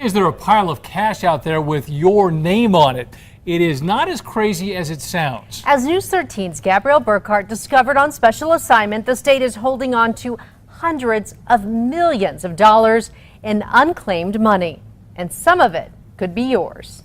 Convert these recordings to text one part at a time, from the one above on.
Is there a pile of cash out there with your name on it? It is not as crazy as it sounds. As News 13's Gabrielle Burkhart discovered on special assignment, the state is holding on to hundreds of millions of dollars in unclaimed money, and some of it could be yours.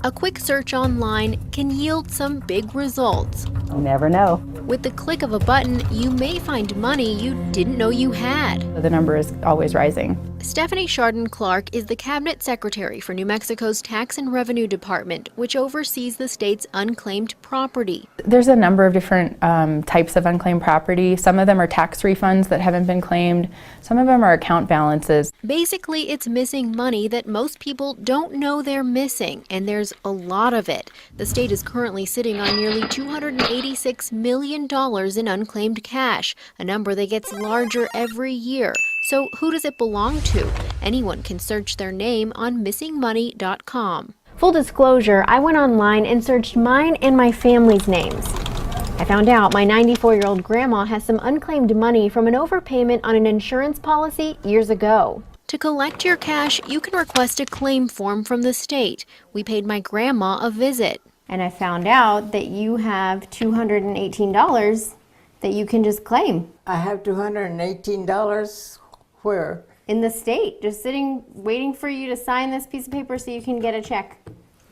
A quick search online can yield some big results. You never know. With the click of a button, you may find money you didn't know you had. The number is always rising. Stephanie Chardon Clark is the cabinet secretary for New Mexico's Tax and Revenue Department, which oversees the state's unclaimed property. There's a number of different types of unclaimed property. Some of them are tax refunds that haven't been claimed. Some of them are account balances. Basically, it's missing money that most people don't know they're missing, and there's a lot of it. The state is currently sitting on nearly $286 million in unclaimed cash, a number that gets larger every year. So who does it belong to? Anyone can search their name on missingmoney.com. Full disclosure, I went online and searched mine and my family's names. I found out my 94-year-old grandma has some unclaimed money from an overpayment on an insurance policy years ago. To collect your cash, you can request a claim form from the state. We paid my grandma a visit. And I found out that you have $218 that you can just claim. I have $218. Where? In the state, just sitting, waiting for you to sign this piece of paper so you can get a check.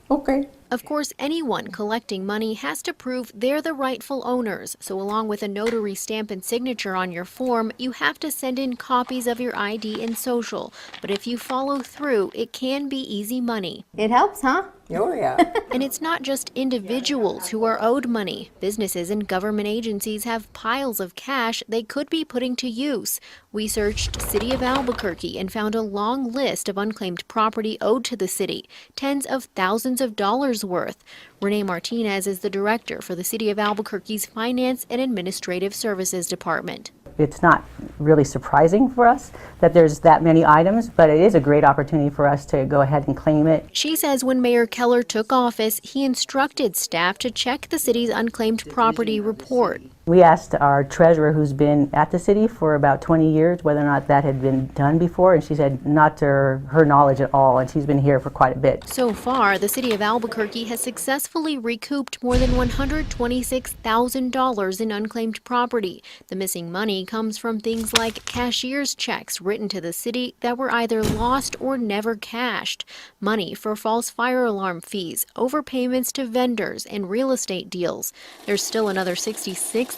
Okay. Of course, anyone collecting money has to prove they're the rightful owners. So along with a notary stamp and signature on your form, you have to send in copies of your ID and social. But if you follow through, it can be easy money. It helps, huh? Oh, yeah. And it's not just individuals who are owed money. Businesses and government agencies have piles of cash they could be putting to use. We searched City of Albuquerque and found a long list of unclaimed property owed to the city, tens of thousands of dollars worth. Renee Martinez is the director for the City of Albuquerque's Finance and Administrative Services Department. It's not really surprising for us that there's that many items, but it is a great opportunity for us to go ahead and claim it. She says when Mayor Keller took office, he instructed staff to check the city's unclaimed property report. We asked our treasurer, who's been at the city for about 20 years, whether or not that had been done before, and she said not to her knowledge at all, and she's been here for quite a bit. So far, the City of Albuquerque has successfully recouped more than $126,000 in unclaimed property. The missing money comes from things like cashier's checks written to the city that were either lost or never cashed, money for false fire alarm fees, overpayments to vendors, and real estate deals. There's still another $66,000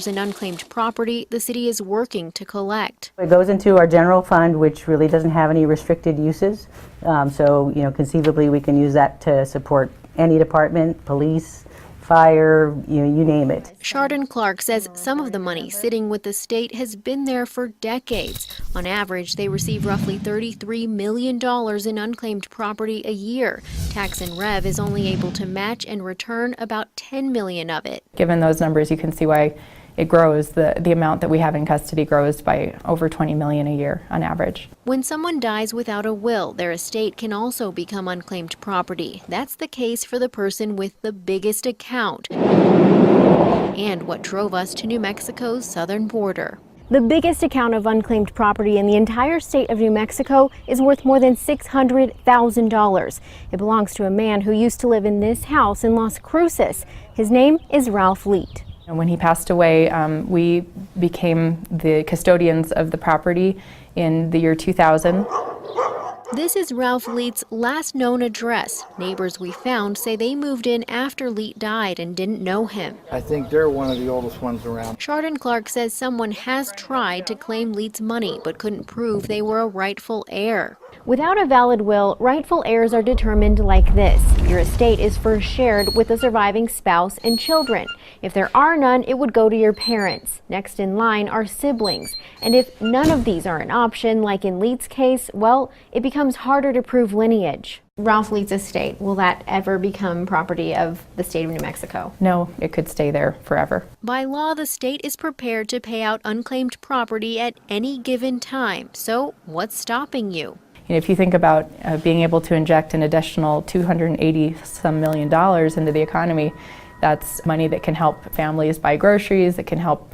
in unclaimed property the city is working to collect. It goes into our general fund, which really doesn't have any restricted uses. So, conceivably we can use that to support any department, police, fire, you name it. Chardon Clark says some of the money sitting with the state has been there for decades. On average, they receive roughly $33 million in unclaimed property a year. Tax and Rev is only able to match and return about $10 million of it. Given those numbers, you can see why it grows. The amount that we have in custody grows by over $20 million a year on average. When someone dies without a will, their estate can also become unclaimed property. That's the case for the person with the biggest account and what drove us to New Mexico's southern border. The biggest account of unclaimed property in the entire state of New Mexico is worth more than $600,000. It belongs to a man who used to live in this house in Las Cruces. His name is Ralph Leet. And when he passed away, we became the custodians of the property in the year 2000. This is Ralph Leet's last known address. Neighbors we found say they moved in after Leet died and didn't know him. I think they're one of the oldest ones around. Chardon Clark says someone has tried to claim Leet's money but couldn't prove they were a rightful heir. Without a valid will, rightful heirs are determined like this. Your estate is first shared with the surviving spouse and children. If there are none, it would go to your parents. Next in line are siblings. And if none of these are an option, like in Leet's case, well, it becomes harder to prove lineage. Ralph Leet's estate, will that ever become property of the state of New Mexico? No, it could stay there forever. By law, the state is prepared to pay out unclaimed property at any given time. So what's stopping you? If you think about being able to inject an additional $280-some million into the economy, that's money that can help families buy groceries, that can help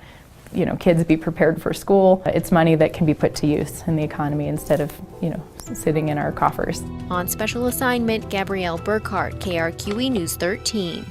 kids be prepared for school. It's money that can be put to use in the economy instead of, sitting in our coffers. On special assignment, Gabrielle Burkhart, KRQE News 13.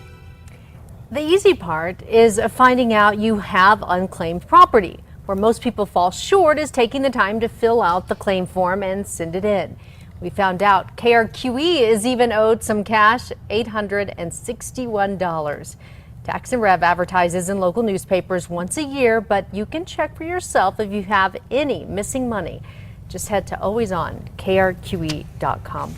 The easy part is finding out you have unclaimed property. Where most people fall short is taking the time to fill out the claim form and send it in. We found out KRQE is even owed some cash, $861. Tax and Rev advertises in local newspapers once a year, but you can check for yourself if you have any missing money. Just head to alwaysonkrqe.com.